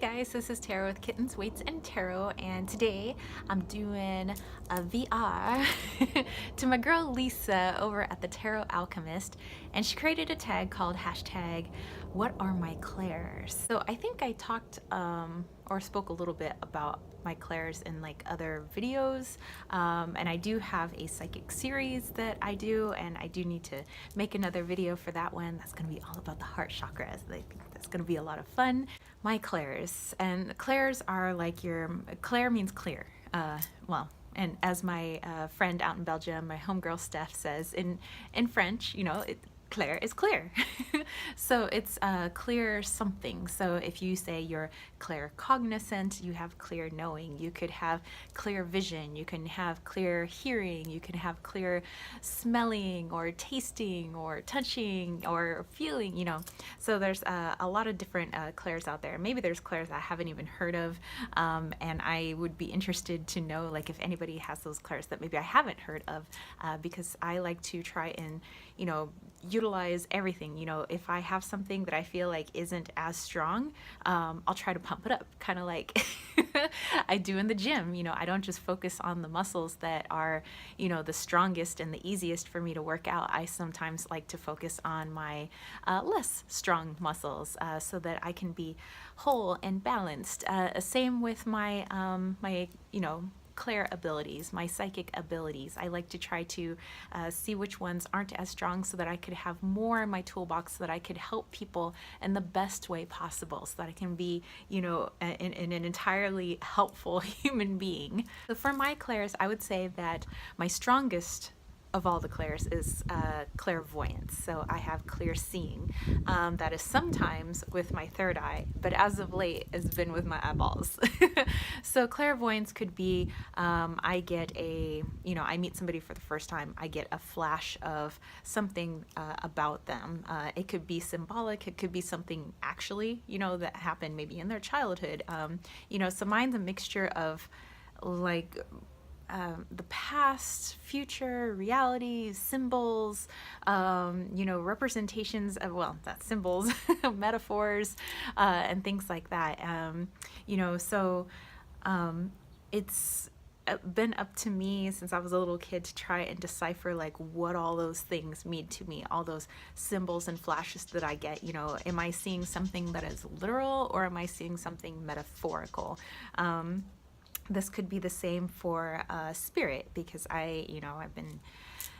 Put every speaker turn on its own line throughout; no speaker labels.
guys, this is Tarot with Kittens, Weights, and Tarot, and today I'm doing a VR to my girl Lisa over at the Tarot Alchemist, and she created a tag called #WhatAreMyClairs. So I think I talked or spoke a little bit about my clairs in like other videos, and I do have a psychic series that I do, and I do need to make another video for that one. That's going to be all about the heart chakras. I think that's going to be a lot of fun. My clairs, and clairs are like clair means clear. Well, and as my friend out in Belgium, my homegirl Steph says in French, you know, clair is clear. So it's clear something. So if you say you're claircognizant, you have clear knowing. You could have clear vision. You can have clear hearing. You can have clear smelling or tasting or touching or feeling, you know. So there's a lot of different clairs out there. Maybe there's clairs I haven't even heard of, and I would be interested to know like if anybody has those clairs that maybe I haven't heard of, because I like to try and, you know, utilize everything. You know, if I have something that I feel like isn't as strong, I'll try to pump it up, kind of like I do in the gym. You know, I don't just focus on the muscles that are, you know, the strongest and the easiest for me to work out. I sometimes like to focus on my less strong muscles, so that I can be whole and balanced. Same with my you know, clair abilities, my psychic abilities. I like to try to see which ones aren't as strong so that I could have more in my toolbox, so that I could help people in the best way possible, so that I can be, you know, an entirely helpful human being. So for my clairs, I would say that my strongest of all the clairs is clairvoyance. So I have clear seeing. That is sometimes with my third eye, but as of late has been with my eyeballs. So clairvoyance could be, I get you know, I meet somebody for the first time, I get a flash of something about them. It could be symbolic, it could be something actually, you know, that happened maybe in their childhood. You know, so mine's a mixture of like the past, future, reality, symbols, you know, representations of, well, that's symbols, metaphors, and things like that. You know, so it's been up to me since I was a little kid to try and decipher like what all those things mean to me, all those symbols and flashes that I get. You know, am I seeing something that is literal, or am I seeing something metaphorical? This could be the same for spirit, because I've been,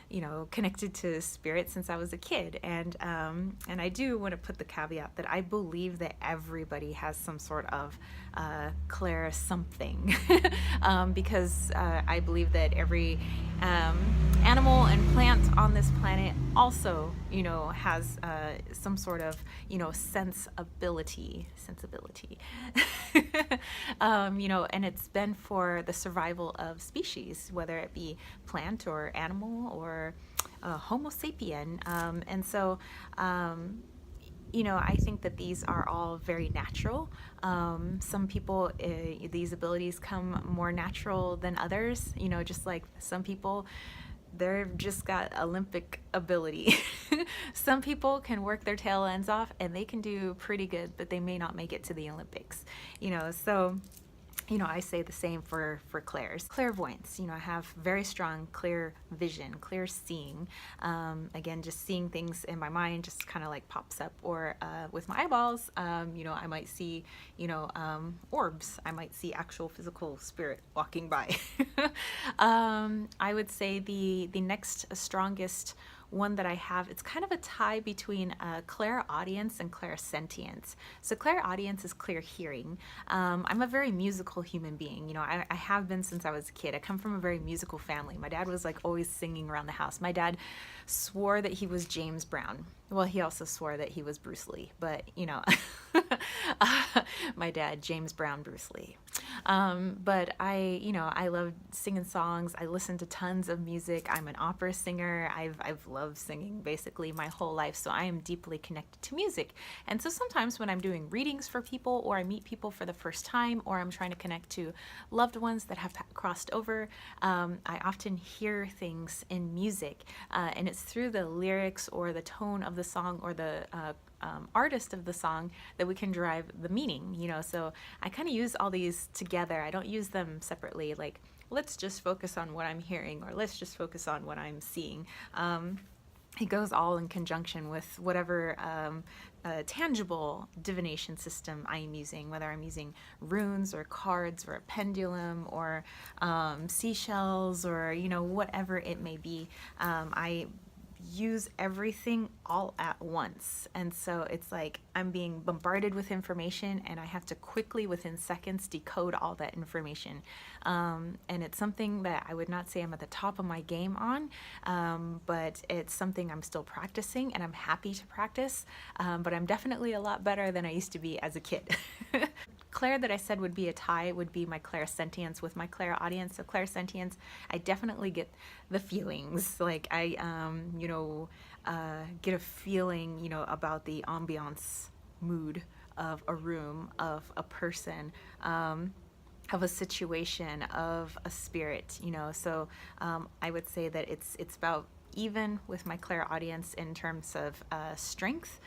you know, connected to spirit since I was a kid, and I do want to put the caveat that I believe that everybody has some sort of clair something, because I believe that every animal and plant on this planet also, you know, has some sort of, you know, sensibility, you know, and it's been for the survival of species, whether it be plant or animal or Homo sapien, and so you know, I think that these are all very natural. Some people, these abilities come more natural than others. You know, just like some people, they've just got Olympic ability. Some people can work their tail ends off and they can do pretty good, but they may not make it to the Olympics. You know, so, you know, I say the same for clairs. Clairvoyance, you know, I have very strong clear vision, clear seeing. Again, just seeing things in my mind just kind of like pops up, or with my eyeballs, you know, I might see, you know, orbs. I might see actual physical spirit walking by. I would say the next strongest one that I have, it's kind of a tie between clairaudience and clairsentience. So clairaudience is clear hearing. I'm a very musical human being. You know, I have been since I was a kid. I come from a very musical family. My dad was like always singing around the house. My dad swore that he was James Brown. Well, he also swore that he was Bruce Lee, but you know, my dad, James Brown, Bruce Lee. But you know, I love singing songs. I listen to tons of music. I'm an opera singer. I've loved singing basically my whole life, so I am deeply connected to music. And so sometimes when I'm doing readings for people, or I meet people for the first time, or I'm trying to connect to loved ones that have crossed over, I often hear things in music, and it's through the lyrics or the tone of the song, or the artist of the song that we can derive the meaning, you know. So I kind of use all these together. I don't use them separately, like, let's just focus on what I'm hearing, or let's just focus on what I'm seeing. It goes all in conjunction with whatever tangible divination system I am using, whether I'm using runes or cards or a pendulum or seashells, or, you know, whatever it may be. I use everything all at once, and so it's like I'm being bombarded with information and I have to quickly, within seconds, decode all that information, and it's something that I would not say I'm at the top of my game on, but it's something I'm still practicing, and I'm happy to practice, but I'm definitely a lot better than I used to be as a kid. Clair that I said would be a tie would be my clairsentience with my clairaudience. So clairsentience, I definitely get the feelings. Like I, you know, get a feeling, you know, about the ambiance mood of a room, of a person, of a situation, of a spirit, you know. So I would say that it's about even with my clairaudience in terms of strength.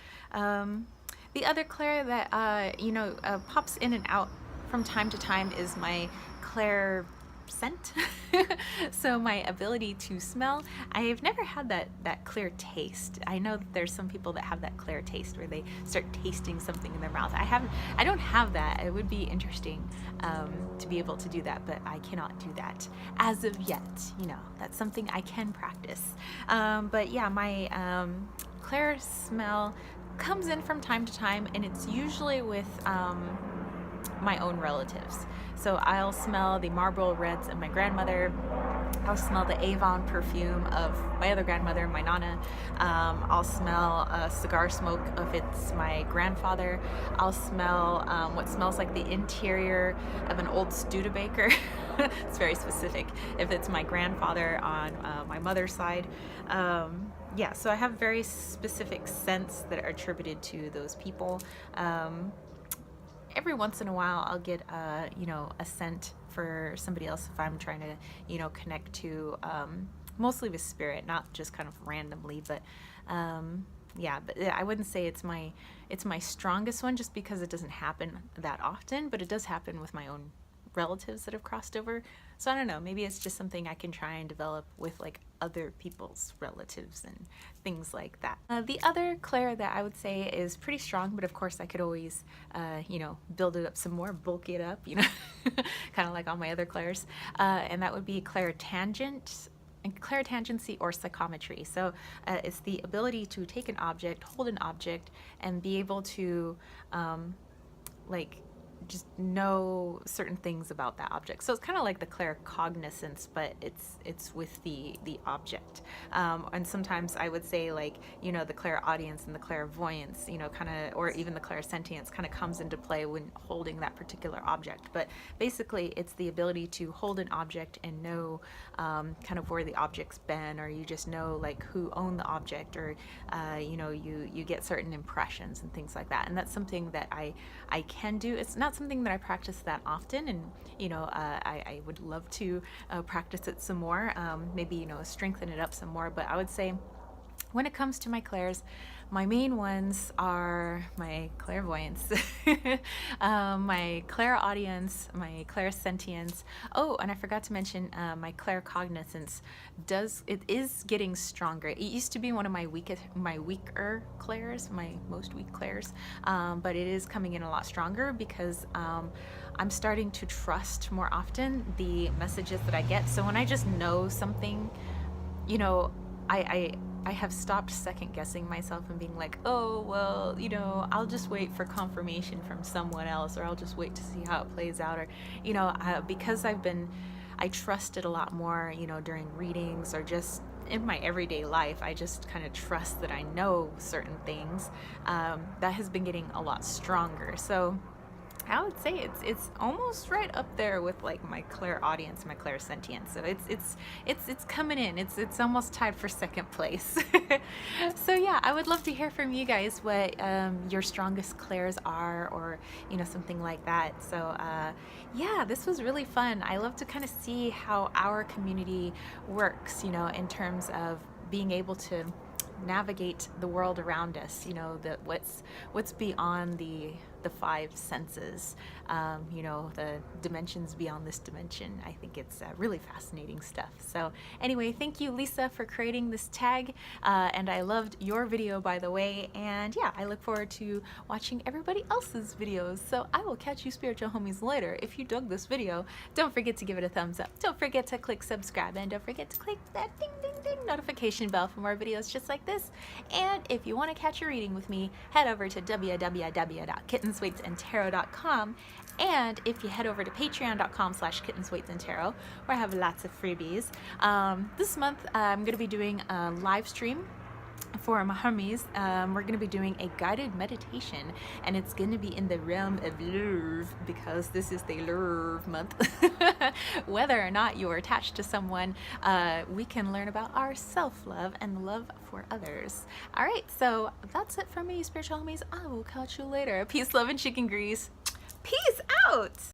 The other clair that, you know, pops in and out from time to time is my clair scent. So my ability to smell. I've never had that clear taste. I know that there's some people that have that clear taste where they start tasting something in their mouth. I don't have that. It would be interesting to be able to do that, but I cannot do that as of yet. You know, that's something I can practice. But yeah, my clair smell comes in from time to time, and it's usually with my own relatives. So I'll smell the Marlboro Reds of my grandmother. I'll smell the Avon perfume of my other grandmother, my Nana. I'll smell cigar smoke if it's my grandfather. I'll smell what smells like the interior of an old Studebaker. It's very specific. If it's my grandfather on my mother's side. Yeah, so I have very specific scents that are attributed to those people. Every once in a while, I'll get you know, a scent for somebody else if I'm trying to, you know, connect to mostly with spirit, not just kind of randomly, but yeah. But I wouldn't say it's my strongest one, just because it doesn't happen that often, but it does happen with my own relatives that have crossed over. So I don't know, maybe it's just something I can try and develop with like other people's relatives and things like that. The other clair that I would say is pretty strong, but of course I could always, you know, build it up some more, bulk it up, you know, kind of like all my other clairs. And that would be clairtangent, clairtangency, or psychometry. So it's the ability to take an object, hold an object, and be able to like just know certain things about that object. So it's kind of like the claircognizance, but it's with the object. And sometimes I would say, like, you know, the clairaudience and the clairvoyance, you know, kind of, or even the clairsentience kind of comes into play when holding that particular object. But basically it's the ability to hold an object and know kind of where the object's been, or you just know like who owned the object, or you know, you get certain impressions and things like that. And that's something that I can do. It's not something that I practice that often, and you know, I would love to practice it some more, maybe, you know, strengthen it up some more. But I would say when it comes to my clairs, my main ones are my clairvoyance, my clairaudience, my clairsentience. Oh, and I forgot to mention my claircognizance is getting stronger. It used to be one of my weaker clairs, my most weak clairs, but it is coming in a lot stronger because I'm starting to trust more often the messages that I get. So when I just know something, you know, I have stopped second guessing myself and being like, oh, well, you know, I'll just wait for confirmation from someone else, or I'll just wait to see how it plays out, or, you know, because I trust it a lot more, you know, during readings or just in my everyday life. I just kind of trust that I know certain things. That has been getting a lot stronger. So I would say it's almost right up there with like my clairaudience, my clairsentience. So it's coming in. It's almost tied for second place. So yeah, I would love to hear from you guys what your strongest clairs are, or you know, something like that. So yeah, this was really fun. I love to kind of see how our community works, you know, in terms of being able to navigate the world around us, you know, what's beyond the five senses, you know, the dimensions beyond this dimension. I think it's really fascinating stuff. So anyway, thank you, Lisa, for creating this tag, and I loved your video, by the way, and yeah, I look forward to watching everybody else's videos. So I will catch you spiritual homies later. If you dug this video, don't forget to give it a thumbs up, don't forget to click subscribe, and don't forget to click that ding ding ding notification bell for more videos just like this. And if you want to catch a reading with me, head over to www.kittensweightsandtarot.com, and if you head over to patreon.com/kittensweightsandtarot, where I have lots of freebies. This month I'm going to be doing a live stream for my homies. We're going to be doing a guided meditation, and it's going to be in the realm of love, because this is the love month. Whether or not you're attached to someone, we can learn about our self-love and love for others. All right, so that's it from me, spiritual homies. I will catch you later. Peace, love, and chicken grease. Peace out.